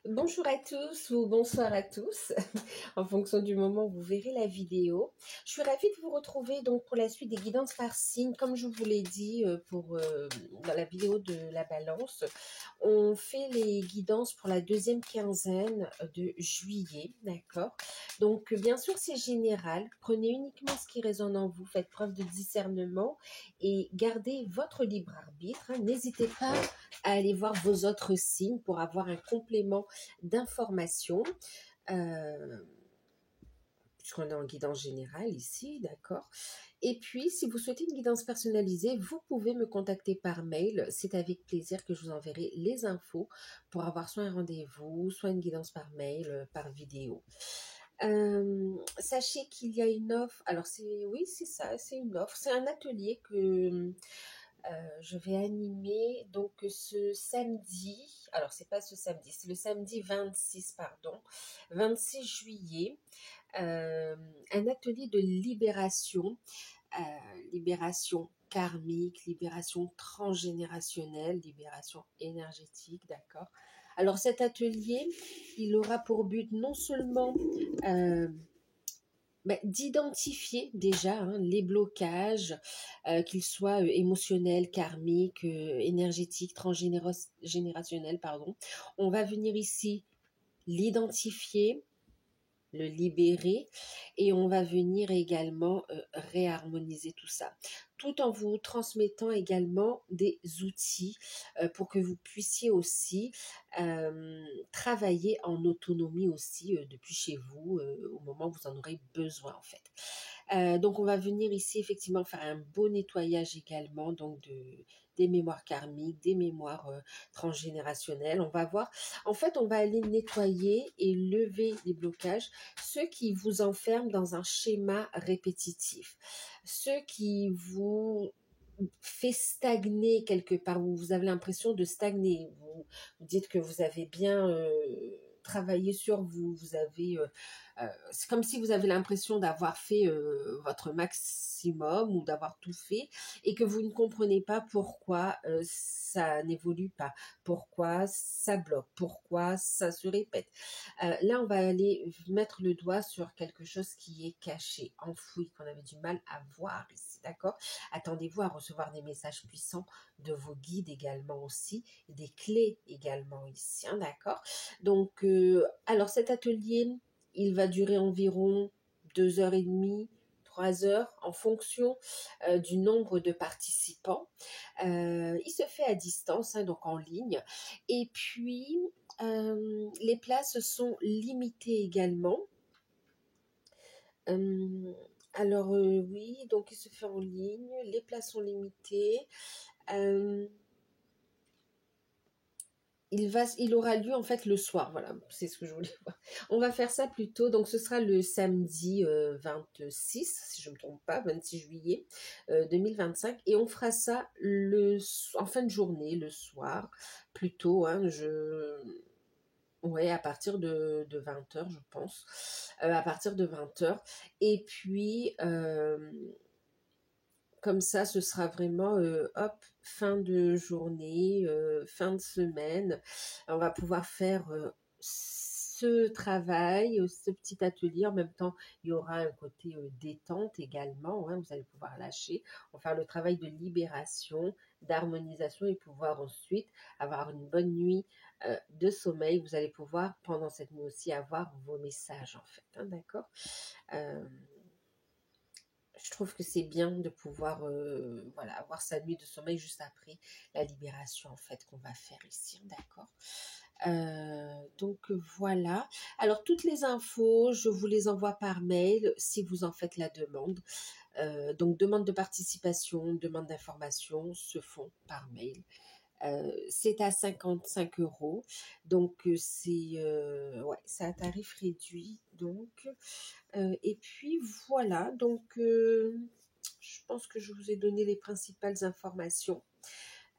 Bonjour à tous ou bonsoir à tous, en fonction du moment où vous verrez la vidéo. Je suis ravie de vous retrouver donc pour la suite des guidances par signe. Comme je vous l'ai dit dans la vidéo de la balance, on fait les guidances pour la deuxième quinzaine de juillet, d'accord? Donc bien sûr c'est général, prenez uniquement ce qui résonne en vous, faites preuve de discernement et gardez votre libre arbitre, hein. N'hésitez pas à aller voir vos autres signes pour avoir un complément d'informations. Euh, Puisqu'on est en guidance générale ici, d'accord. Et puis, si vous souhaitez une guidance personnalisée, vous pouvez me contacter par mail. C'est avec plaisir que je vous enverrai les infos pour avoir soit un rendez-vous, soit une guidance par mail, par vidéo. Sachez qu'il y a une offre. Alors, oui, c'est ça, c'est une offre. C'est un atelier que je vais animer donc ce samedi, alors c'est pas ce samedi, c'est le samedi 26, pardon, 26 juillet, euh, un atelier de libération, libération karmique, libération transgénérationnelle, libération énergétique, d'accord. Alors cet atelier, il aura pour but non seulement d'identifier déjà les blocages, qu'ils soient émotionnels, karmiques, énergétiques, transgénérationnels, pardon. On va venir ici l'identifier, le libérer et on va venir également réharmoniser tout ça, tout en vous transmettant également des outils pour que vous puissiez aussi travailler en autonomie aussi depuis chez vous au moment où vous en aurez besoin en fait. Donc on va venir ici effectivement faire un beau nettoyage également donc des mémoires karmiques, des mémoires transgénérationnelles. On va voir, en fait on va aller nettoyer et lever les blocages, ceux qui vous enferment dans un schéma répétitif, ceux qui vous fait stagner quelque part, où vous avez l'impression de stagner, vous dites que vous avez bien travaillé sur vous, vous avez c'est comme si vous avez l'impression d'avoir fait votre maximum ou d'avoir tout fait et que vous ne comprenez pas pourquoi ça n'évolue pas, pourquoi ça bloque, pourquoi ça se répète. Là, on va aller mettre le doigt sur quelque chose qui est caché, enfoui, qu'on avait du mal à voir ici, d'accord? Attendez-vous à recevoir des messages puissants de vos guides également aussi, des clés également ici, hein, d'accord? Donc, alors cet atelier, il va durer environ 2 heures et demie, 3 heures, en fonction du nombre de participants. Il se fait à distance, hein, donc en ligne. Et puis, les places sont limitées également. Euh, alors oui, donc il se fait en ligne, les places sont limitées. Euh, il aura lieu en fait le soir, voilà, c'est ce que je voulais voir. On va faire ça plus tôt, donc ce sera le samedi 26, si je ne me trompe pas, 26 juillet 2025, et on fera ça en fin de journée, le soir, plutôt, hein, ouais, à partir de 20 heures, je pense, à partir de 20 heures, et puis comme ça, ce sera vraiment, hop, fin de journée, fin de semaine. On va pouvoir faire ce travail, ce petit atelier. En même temps, il y aura un côté détente également, hein, vous allez pouvoir lâcher. On va faire le travail de libération, d'harmonisation et pouvoir ensuite avoir une bonne nuit de sommeil. Vous allez pouvoir, pendant cette nuit aussi, avoir vos messages, en fait, hein, d'accord. Euh, je trouve que c'est bien de pouvoir voilà, avoir sa nuit de sommeil juste après la libération en fait qu'on va faire ici, d'accord. Donc voilà. Alors toutes les infos, je vous les envoie par mail si vous en faites la demande. Donc demande de participation, demande d'information se font par mail. C'est à 55 euros, donc ouais, c'est un tarif réduit. Donc, et puis voilà, donc je pense que je vous ai donné les principales informations.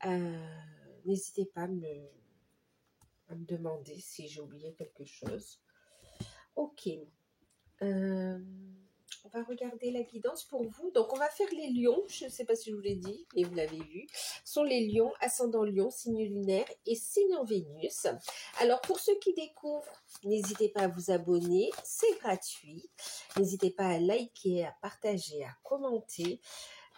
Euh, N'hésitez pas à me demander si j'ai oublié quelque chose. Ok. Euh, On va regarder la guidance pour vous. Donc, on va faire les lions. Je ne sais pas si je vous l'ai dit, mais vous l'avez vu. Ce sont les lions, ascendant lion, signe lunaire et signe en Vénus. Alors, pour ceux qui découvrent, n'hésitez pas à vous abonner. C'est gratuit. N'hésitez pas à liker, à partager, à commenter.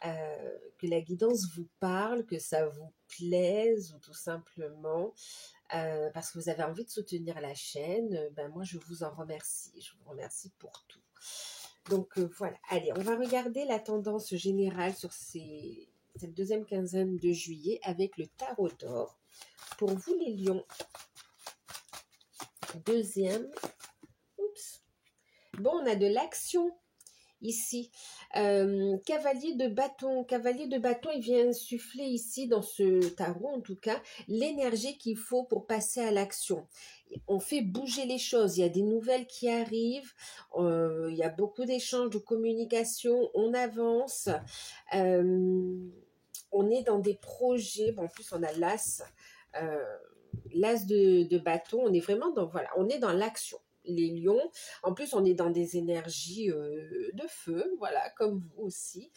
Que la guidance vous parle, que ça vous plaise ou tout simplement parce que vous avez envie de soutenir la chaîne, ben moi je vous en remercie. Je vous remercie pour tout. Donc voilà, allez, on va regarder la tendance générale sur cette deuxième quinzaine de juillet avec le tarot d'or. Pour vous les lions, deuxième, oups. Bon, on a de l'action ici. Cavalier de bâton, il vient souffler ici dans ce tarot en tout cas l'énergie qu'il faut pour passer à l'action. On fait bouger les choses, il y a des nouvelles qui arrivent, il y a beaucoup d'échanges, de communication, on avance, on est dans des projets, bon, en plus on a l'as, l'as de bâton, on est vraiment dans, voilà, on est dans l'action. Les lions, en plus on est dans des énergies de feu, voilà, comme vous aussi.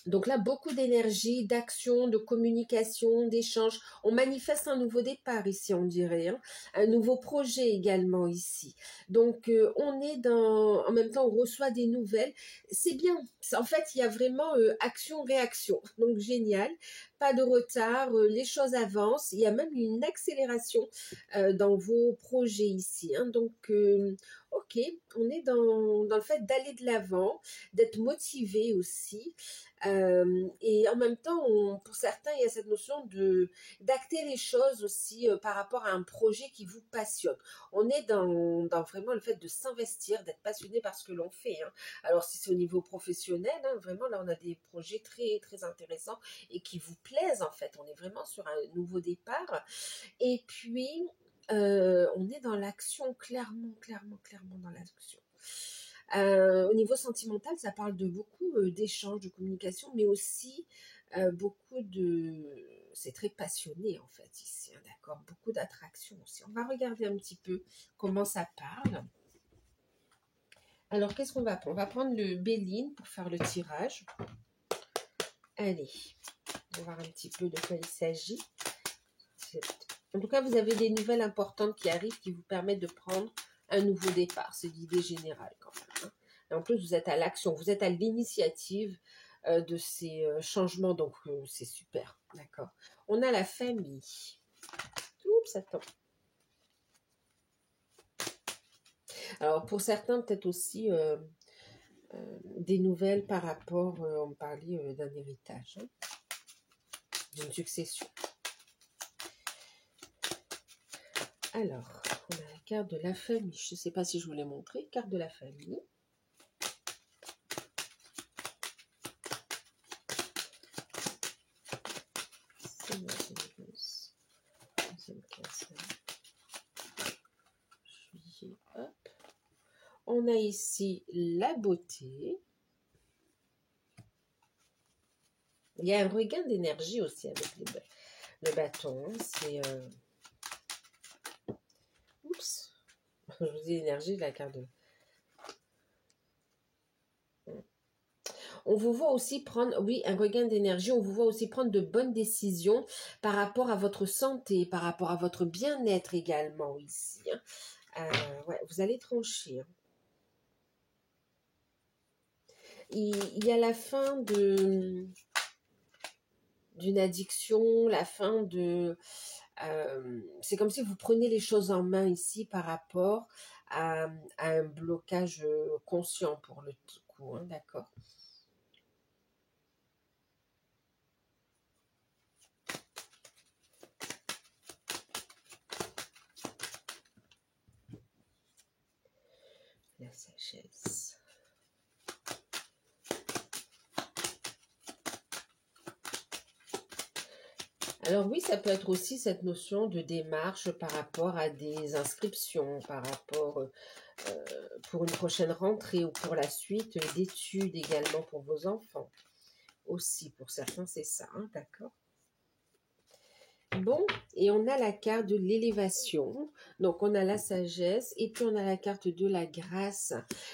Donc là, beaucoup d'énergie, d'action, de communication, d'échange. On manifeste un nouveau départ ici, on dirait, hein. Un nouveau projet également ici. Donc, on est dans... En même temps, on reçoit des nouvelles. C'est bien. En fait, il y a vraiment action-réaction. Donc, génial. Pas de retard. Les choses avancent. Il y a même une accélération dans vos projets ici, hein. Donc, ok, on est dans le fait d'aller de l'avant, d'être motivé aussi. Et en même temps, pour certains, il y a cette notion d'acter les choses aussi par rapport à un projet qui vous passionne. On est dans vraiment le fait de s'investir, d'être passionné par ce que l'on fait, hein. Alors, si c'est au niveau professionnel, hein, vraiment, là, on a des projets très, très intéressants et qui vous plaisent, en fait. On est vraiment sur un nouveau départ. Et puis, on est dans l'action, clairement dans l'action. Au niveau sentimental, ça parle de beaucoup d'échanges, de communication, mais aussi beaucoup de... C'est très passionné en fait ici, hein, d'accord. Beaucoup d'attraction aussi. On va regarder un petit peu comment ça parle. Alors, qu'est-ce qu'on va prendre? On va prendre le Béline pour faire le tirage. Allez, on va voir un petit peu de quoi il s'agit. En tout cas, vous avez des nouvelles importantes qui arrivent qui vous permettent de prendre un nouveau départ. C'est l'idée générale quand même, hein. Et en plus, vous êtes à l'action, vous êtes à l'initiative de ces changements, donc c'est super, d'accord. On a la famille. Oups, attends. Alors, pour certains, peut-être aussi des nouvelles par rapport, on parlait d'un héritage, hein, d'une succession. Alors, on a la carte de la famille. Je ne sais pas si je vous l'ai montré. Carte de la famille. Juillet, hop. On a ici la beauté. Il y a un regain d'énergie aussi avec le bâton. C'est... Oups. Je vous dis l'énergie de la carte de... On vous voit aussi prendre, oui, un regain d'énergie, on vous voit aussi prendre de bonnes décisions par rapport à votre santé, par rapport à votre bien-être également ici, hein. Ouais, vous allez trancher, hein. Il y a la fin d'une addiction, la fin de... c'est comme si vous prenez les choses en main ici par rapport à un blocage conscient pour le coup, hein, d'accord. La sagesse. Alors oui, ça peut être aussi cette notion de démarche par rapport à des inscriptions, par rapport pour une prochaine rentrée ou pour la suite d'études également pour vos enfants. Aussi, pour certains, c'est ça, hein, d'accord. Bon, et on a la carte de l'élévation. Donc, on a la sagesse et puis on a la carte de la grâce.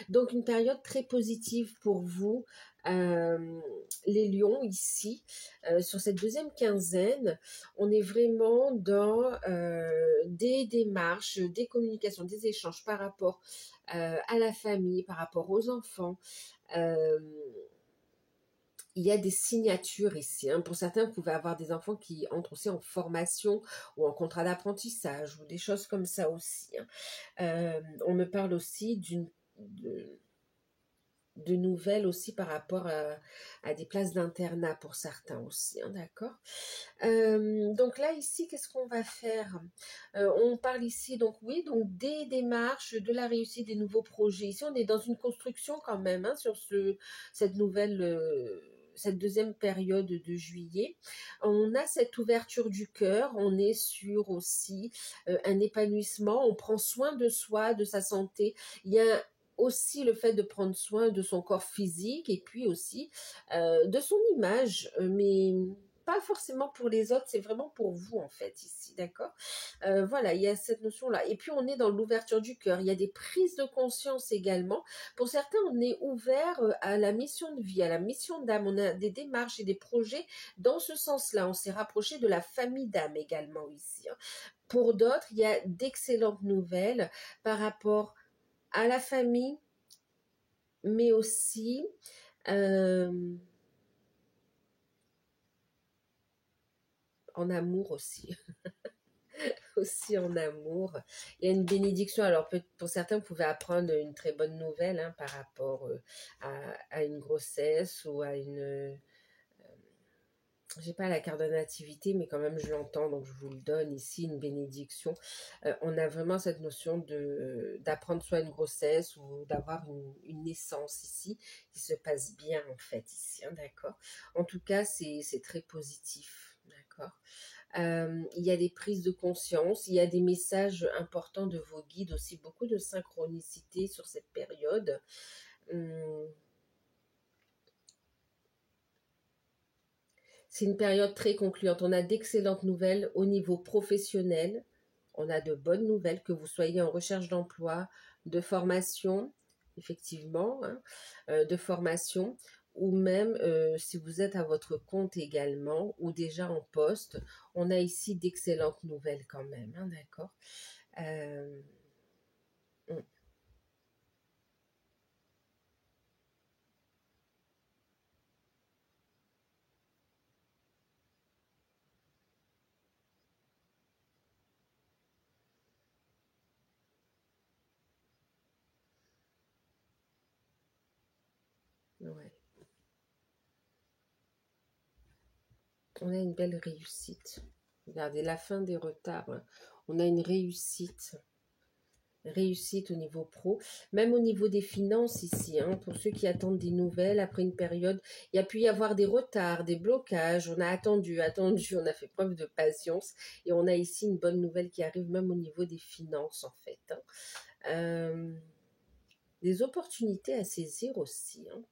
Donc, une période très positive pour vous, euh, les lions, ici. Sur cette deuxième quinzaine, on est vraiment dans des démarches, des communications, des échanges par rapport à la famille, par rapport aux enfants. Euh, il y a des signatures ici, hein. Pour certains, vous pouvez avoir des enfants qui entrent aussi en formation ou en contrat d'apprentissage ou des choses comme ça aussi, hein. On me parle aussi de nouvelles aussi par rapport à des places d'internat pour certains aussi, hein, d'accord. Donc là, ici, qu'est-ce qu'on va faire? On parle ici, donc oui, donc des démarches, de la réussite des nouveaux projets. Ici, on est dans une construction quand même, hein, sur cette nouvelle... cette deuxième période de juillet. On a cette ouverture du cœur, on est sur aussi un épanouissement, on prend soin de soi, de sa santé. Il y a aussi le fait de prendre soin de son corps physique et puis aussi de son image, mais pas forcément pour les autres, c'est vraiment pour vous en fait ici, d'accord. Voilà, il y a cette notion-là. Et puis on est dans l'ouverture du cœur, il y a des prises de conscience également. Pour certains, on est ouvert à la mission de vie, à la mission d'âme, on a des démarches et des projets dans ce sens-là. On s'est rapproché de la famille d'âme également ici, hein. Pour d'autres, il y a d'excellentes nouvelles par rapport à la famille, mais aussi en amour aussi. Aussi en amour. Il y a une bénédiction. Alors, pour certains, vous pouvez apprendre une très bonne nouvelle, hein, par rapport à une grossesse ou à une... j'ai pas la carte de nativité, mais quand même, je l'entends, donc je vous le donne ici, une bénédiction. On a vraiment cette notion d'apprendre soit une grossesse ou d'avoir une naissance ici qui se passe bien, en fait, ici, hein, d'accord. En tout cas, c'est très positif, d'accord. Il y a des prises de conscience, il y a des messages importants de vos guides aussi, beaucoup de synchronicité sur cette période. C'est une période très concluante. On a d'excellentes nouvelles au niveau professionnel. On a de bonnes nouvelles, que vous soyez en recherche d'emploi, de formation, effectivement, hein, de formation, ou même si vous êtes à votre compte également, ou déjà en poste. On a ici d'excellentes nouvelles quand même, hein, d'accord. Euh, mm, ouais. On a une belle réussite. Regardez, la fin des retards, hein. On a une réussite au niveau pro, même au niveau des finances ici, hein, pour ceux qui attendent des nouvelles après une période. Il y a pu y avoir des retards, des blocages, on a attendu, on a fait preuve de patience et on a ici une bonne nouvelle qui arrive même au niveau des finances en fait, hein. Des opportunités à saisir aussi, hein.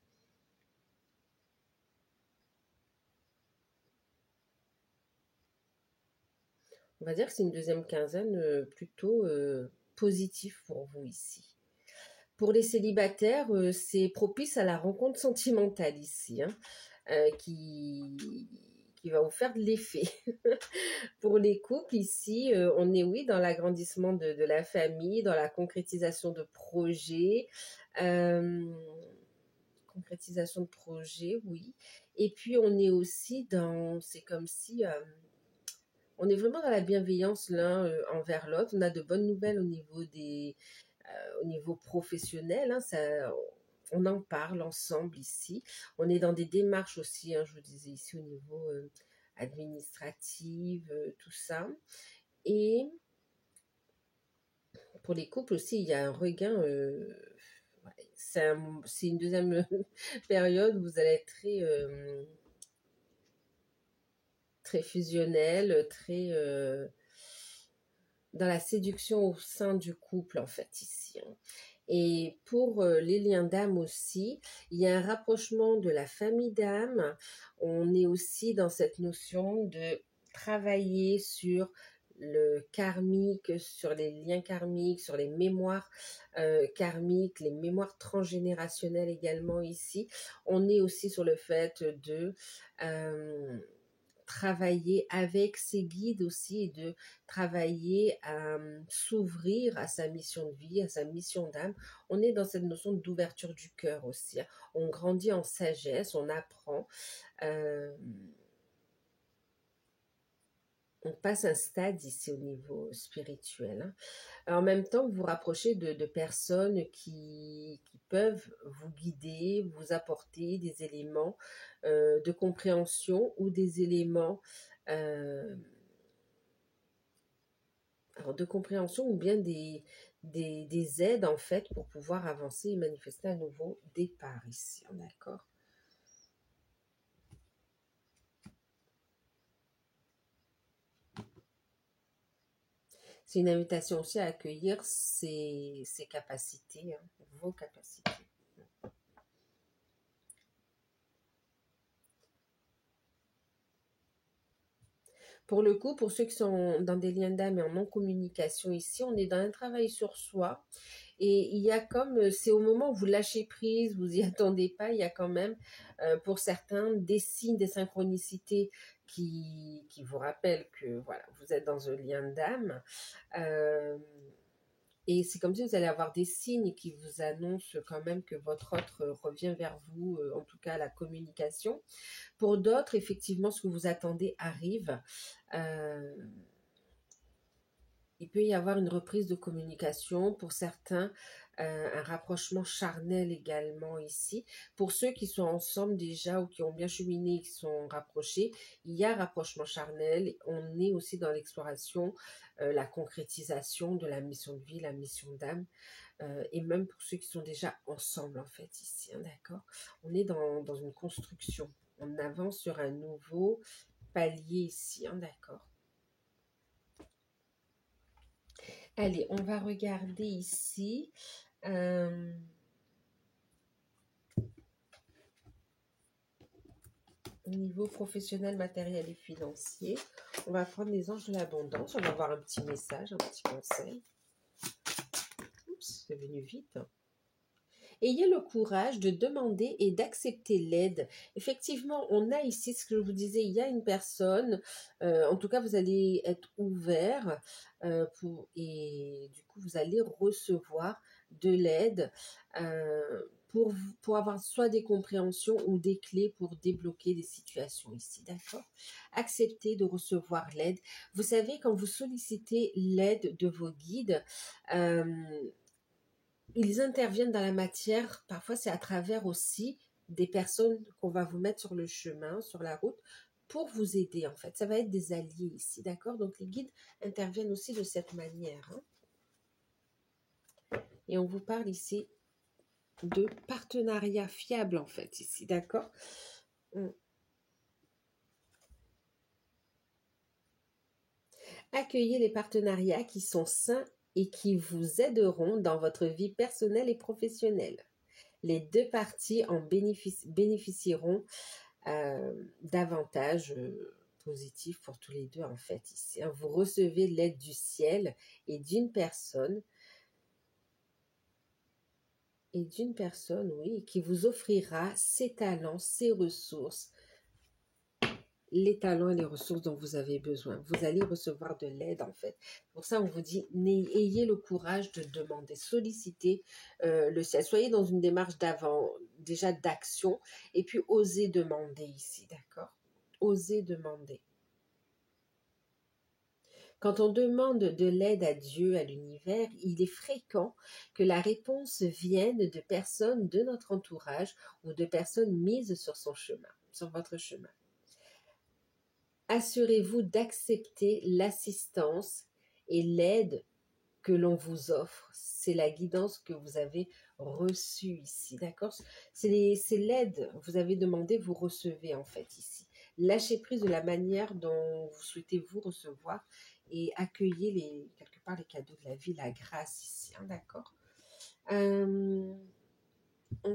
On va dire que c'est une deuxième quinzaine plutôt positive pour vous ici. Pour les célibataires, c'est propice à la rencontre sentimentale ici, hein, qui va vous faire de l'effet. Pour les couples ici, on est oui dans l'agrandissement de la famille, dans la concrétisation de projets. euh, concrétisation de projets, oui. Et puis on est aussi dans, c'est comme si on est vraiment dans la bienveillance l'un envers l'autre. On a de bonnes nouvelles au niveau professionnel, hein, on en parle ensemble ici. On est dans des démarches aussi, hein, je vous disais ici au niveau administratif, tout ça. Et pour les couples aussi, il y a un regain. Ouais, c'est une deuxième période où vous allez être très fusionnel, très dans la séduction au sein du couple en fait ici, hein. Et pour les liens d'âme aussi, il y a un rapprochement de la famille d'âme. On est aussi dans cette notion de travailler sur le karmique, sur les liens karmiques, sur les mémoires karmiques, les mémoires transgénérationnelles également ici. On est aussi sur le fait de travailler avec ses guides aussi et de travailler à s'ouvrir à sa mission de vie, à sa mission d'âme. On est dans cette notion d'ouverture du cœur aussi, hein. On grandit en sagesse, on apprend. On passe un stade ici au niveau spirituel, hein. En même temps, vous vous rapprochez de personnes qui peuvent vous guider, vous apporter des éléments de compréhension ou des éléments alors de compréhension ou bien des aides en fait pour pouvoir avancer et manifester un nouveau départ ici, hein, d'accord? C'est une invitation aussi à accueillir ses capacités, hein, vos capacités. Pour le coup, pour ceux qui sont dans des liens d'âme et en non-communication ici, on est dans un travail sur soi. Et il y a comme, c'est au moment où vous lâchez prise, vous y attendez pas, il y a quand même, pour certains, des signes, des synchronicités qui vous rappellent que voilà, vous êtes dans un lien d'âme. Euh, et c'est comme si vous allez avoir des signes qui vous annoncent quand même que votre autre revient vers vous, en tout cas la communication. Pour d'autres, effectivement, ce que vous attendez arrive. Euh, il peut y avoir une reprise de communication. Pour certains, un rapprochement charnel également ici. Pour ceux qui sont ensemble déjà ou qui ont bien cheminé, qui sont rapprochés, il y a rapprochement charnel. On est aussi dans l'exploration, la concrétisation de la mission de vie, la mission d'âme. Et même pour ceux qui sont déjà ensemble en fait ici, hein, d'accord? On est dans une construction. On avance sur un nouveau palier ici, hein, d'accord? Allez, on va regarder ici. Au niveau professionnel, matériel et financier, on va prendre les anges de l'abondance. On va avoir un petit message, un petit conseil. Oups, c'est venu vite. Ayez le courage de demander et d'accepter l'aide. Effectivement, on a ici ce que je vous disais, il y a une personne, en tout cas vous allez être ouvert et du coup vous allez recevoir de l'aide pour avoir soit des compréhensions ou des clés pour débloquer des situations ici, d'accord? Acceptez de recevoir l'aide. Vous savez, quand vous sollicitez l'aide de vos guides, ils interviennent dans la matière, parfois c'est à travers aussi des personnes qu'on va vous mettre sur le chemin, sur la route, pour vous aider en fait. Ça va être des alliés ici, d'accord? Donc les guides interviennent aussi de cette manière, hein. Et on vous parle ici de partenariat fiable en fait ici, d'accord? Accueillez les partenariats qui sont sains et qui vous aideront dans votre vie personnelle et professionnelle. Les deux parties en bénéficieront davantage positif pour tous les deux en fait ici, hein. Vous recevez l'aide du ciel et d'une personne, oui, qui vous offrira ses talents, ses ressources, les talents et les ressources dont vous avez besoin. Vous allez recevoir de l'aide en fait. Pour ça, on vous dit, ayez le courage de demander, solliciter le ciel. Soyez dans une démarche d'avant, déjà d'action, et puis osez demander ici, d'accord? Osez demander. Quand on demande de l'aide à Dieu, à l'univers, il est fréquent que la réponse vienne de personnes de notre entourage ou de personnes mises sur son chemin, sur votre chemin. Assurez-vous d'accepter l'assistance et l'aide que l'on vous offre. C'est la guidance que vous avez reçue ici, d'accord? C'est l'aide, vous avez demandé, vous recevez en fait ici. Lâchez prise de la manière dont vous souhaitez vous recevoir et accueillez quelque part les cadeaux de la vie, la grâce ici, hein, d'accord? On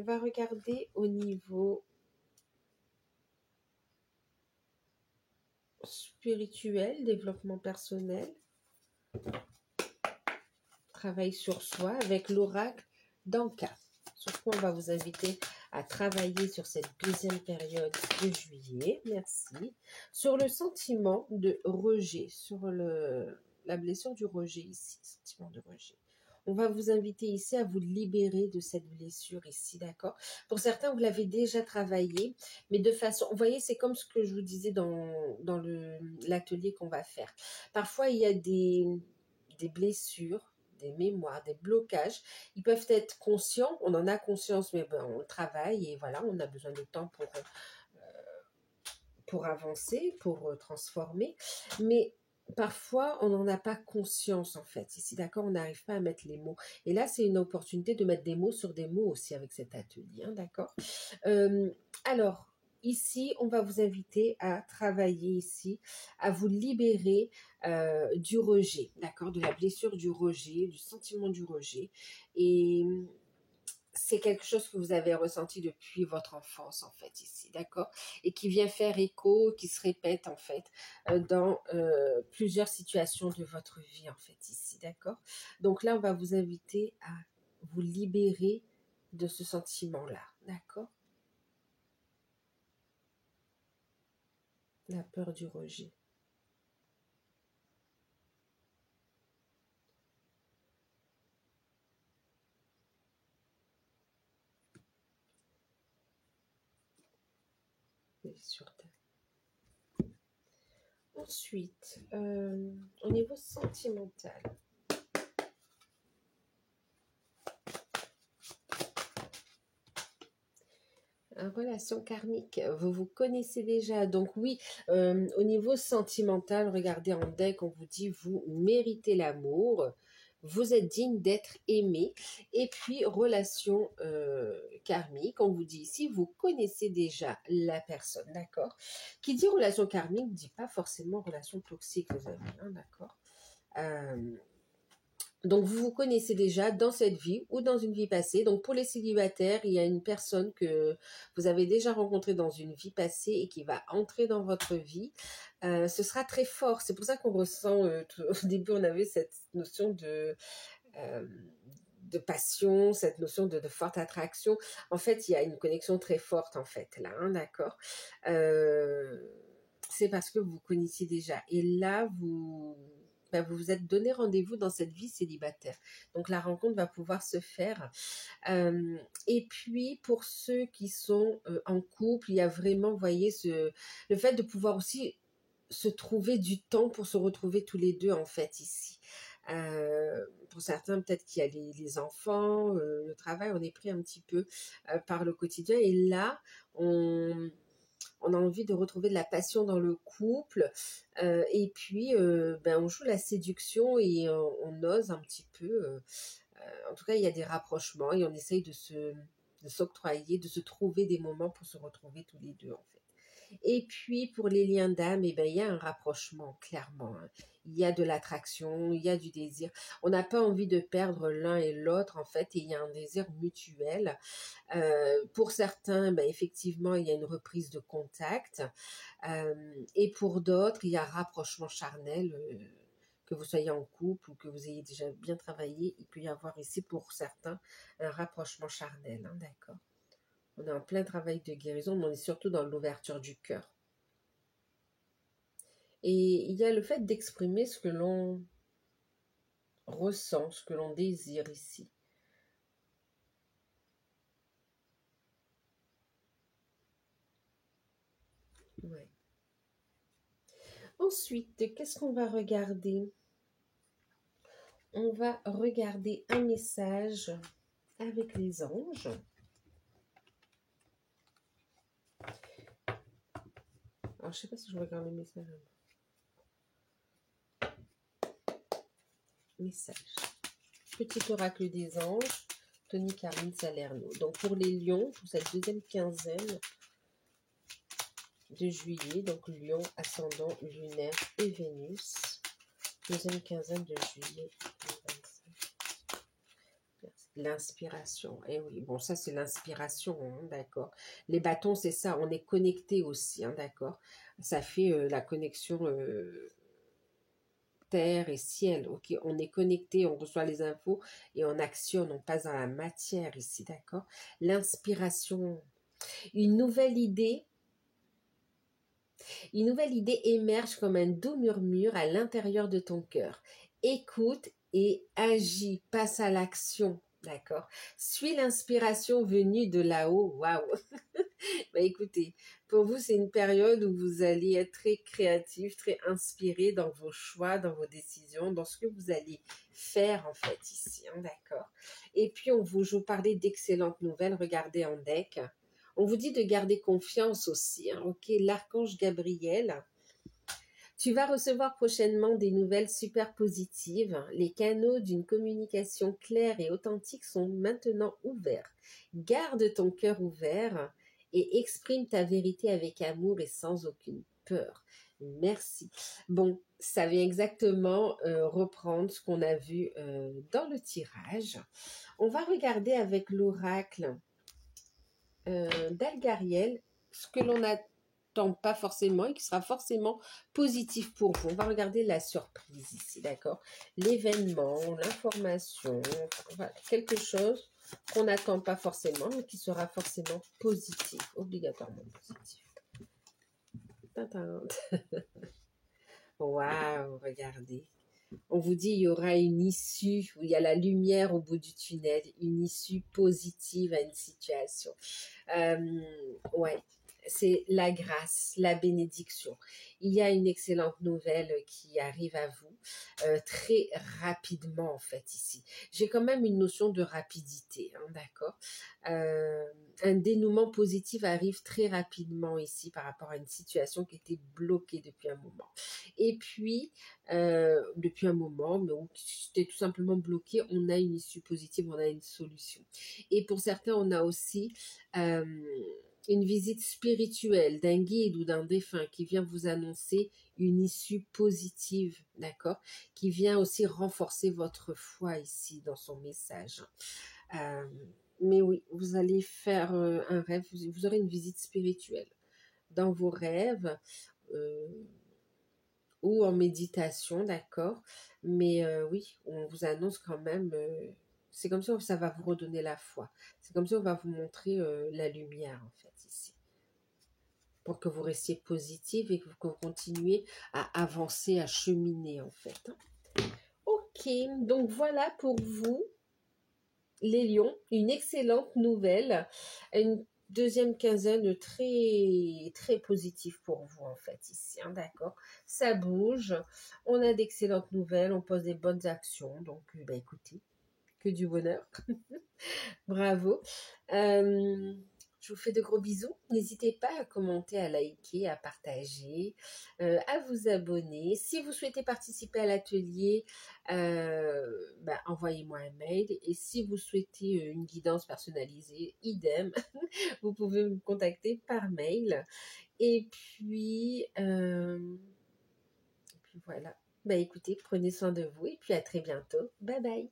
va regarder au niveau spirituel, développement personnel. Travail sur soi avec l'oracle d'Anka. Sur quoi on va vous inviter à travailler sur cette deuxième période de juillet. Merci. Sur le sentiment de rejet, sur la blessure du rejet ici, sentiment de rejet. On va vous inviter ici à vous libérer de cette blessure ici, d'accord? Pour certains, vous l'avez déjà travaillé, mais de façon... Vous voyez, c'est comme ce que je vous disais dans l'atelier qu'on va faire. Parfois, il y a des blessures, des mémoires, des blocages. Ils peuvent être conscients, on en a conscience, mais ben, on travaille et voilà, on a besoin de temps pour avancer, pour transformer. Mais parfois, on n'en a pas conscience en fait. Ici, d'accord, on n'arrive pas à mettre les mots. Et là, c'est une opportunité de mettre des mots sur des mots aussi avec cet atelier, hein, d'accord. Alors, ici, on va vous inviter à travailler ici, à vous libérer du rejet, d'accord, de la blessure du rejet, du sentiment du rejet. Et c'est quelque chose que vous avez ressenti depuis votre enfance, en fait, ici, d'accord? Et qui vient faire écho, qui se répète, en fait, dans plusieurs situations de votre vie, en fait, ici, d'accord? Donc là, on va vous inviter à vous libérer de ce sentiment-là, d'accord? La peur du rejet. Sur terre. Ensuite, au niveau sentimental, relation karmique, vous vous connaissez déjà. Donc oui, au niveau sentimental, regardez en deck, on vous dit vous méritez l'amour, vous êtes digne d'être aimé. Et puis relation karmique, on vous dit ici, vous connaissez déjà la personne, d'accord? Qui dit relation karmique ne dit pas forcément relation toxique, les amis, hein, d'accord? Donc, vous vous connaissez déjà dans cette vie ou dans une vie passée. Donc, pour les célibataires, il y a une personne que vous avez déjà rencontrée dans une vie passée et qui va entrer dans votre vie. Ce sera très fort. C'est pour ça qu'on ressent, au début, on avait cette notion euh, de passion, cette notion de forte attraction. En fait, il y a une connexion très forte, en fait, là, hein, d'accord? C'est parce que vous vous connaissiez déjà. Et là, vous vous êtes donné rendez-vous dans cette vie célibataire. Donc la rencontre va pouvoir se faire. Et puis pour ceux qui sont en couple, il y a vraiment, vous voyez, le fait de pouvoir aussi se trouver du temps pour se retrouver tous les deux en fait ici. Pour certains, peut-être qu'il y a les enfants, le travail, on est pris un petit peu par le quotidien. Et là, on a envie de retrouver de la passion dans le couple. Et puis, on joue la séduction et on ose un petit peu. En tout cas, il y a des rapprochements et on essaye de s'octroyer, de se trouver des moments pour se retrouver tous les deux, en fait. Et puis, pour les liens d'âme, il y a un rapprochement, clairement, hein. Il y a de l'attraction, il y a du désir. On n'a pas envie de perdre l'un et l'autre, en fait, et il y a un désir mutuel. Pour certains, effectivement, il y a une reprise de contact. Et pour d'autres, il y a rapprochement charnel. Que vous soyez en couple ou que vous ayez déjà bien travaillé, il peut y avoir ici pour certains un rapprochement charnel, hein, d'accord? On est en plein travail de guérison, mais on est surtout dans l'ouverture du cœur. Et il y a le fait d'exprimer ce que l'on ressent, ce que l'on désire ici. Ouais. Ensuite, qu'est-ce qu'on va regarder? On va regarder un message avec les anges. Alors, je ne sais pas si je regarde le message. Message. Petit oracle des anges, Tony Carmine Salerno. Donc, pour les lions, pour cette deuxième quinzaine de juillet, donc Lion, ascendant, lunaire et Vénus. Deuxième quinzaine de juillet 2025. L'inspiration. Eh oui, bon, ça c'est l'inspiration, hein, d'accord. Les bâtons, c'est ça, on est connecté aussi, hein, d'accord. Ça fait la connexion terre et ciel, ok? On est connecté, on reçoit les infos et on actionne, on passe dans la matière ici, d'accord? L'inspiration, une nouvelle idée, une nouvelle idée émerge comme un doux murmure à l'intérieur de ton cœur. Écoute et agis, passe à l'action, d'accord? Suis l'inspiration venue de là-haut, waouh! Bah écoutez, pour vous, c'est une période où vous allez être très créatif, très inspiré dans vos choix, dans vos décisions, dans ce que vous allez faire en fait ici, hein, d'accord? Et puis, je vous parlais d'excellentes nouvelles, regardez en deck. On vous dit de garder confiance aussi, hein, ok? L'archange Gabriel, tu vas recevoir prochainement des nouvelles super positives. Les canaux d'une communication claire et authentique sont maintenant ouverts. Garde ton cœur ouvert et exprime ta vérité avec amour et sans aucune peur. Merci. Bon, ça vient exactement reprendre ce qu'on a vu dans le tirage. On va regarder avec l'oracle d'Algariel ce que l'on n'attend pas forcément et qui sera forcément positif pour vous. On va regarder la surprise ici, d'accord? L'événement, l'information, voilà, quelque chose qu'on n'attend pas forcément mais qui sera forcément positif, obligatoirement positif. Waouh, regardez. On vous dit il y aura une issue, où il y a la lumière au bout du tunnel, une issue positive à une situation. Ouais, c'est la grâce, la bénédiction. Il y a une excellente nouvelle qui arrive à vous très rapidement en fait ici. J'ai quand même une notion de rapidité, hein, d'accord. Un dénouement positif arrive très rapidement ici par rapport à une situation qui était bloquée depuis un moment. Et puis, depuis un moment, mais où c'était tout simplement bloqué, on a une issue positive, on a une solution. Et pour certains, on a aussi une visite spirituelle d'un guide ou d'un défunt qui vient vous annoncer une issue positive, d'accord, qui vient aussi renforcer votre foi ici dans son message. Mais oui, vous allez faire un rêve, vous aurez une visite spirituelle dans vos rêves ou en méditation, d'accord. Mais oui, on vous annonce quand même, c'est comme ça que ça va vous redonner la foi. C'est comme ça qu'on va vous montrer la lumière en fait ici. Pour que vous restiez positive et que vous continuiez à avancer, à cheminer en fait. Ok, donc voilà pour vous, les lions, une excellente nouvelle, une deuxième quinzaine très très positive pour vous en fait ici, hein, d'accord. Ça bouge, on a d'excellentes nouvelles, on pose des bonnes actions, donc bah, écoutez, que du bonheur. Bravo. Je vous fais de gros bisous. N'hésitez pas à commenter, à liker, à partager, à vous abonner. Si vous souhaitez participer à l'atelier, envoyez-moi un mail. Et si vous souhaitez une guidance personnalisée, idem, vous pouvez me contacter par mail. Et puis voilà. Écoutez, prenez soin de vous et puis à très bientôt. Bye bye.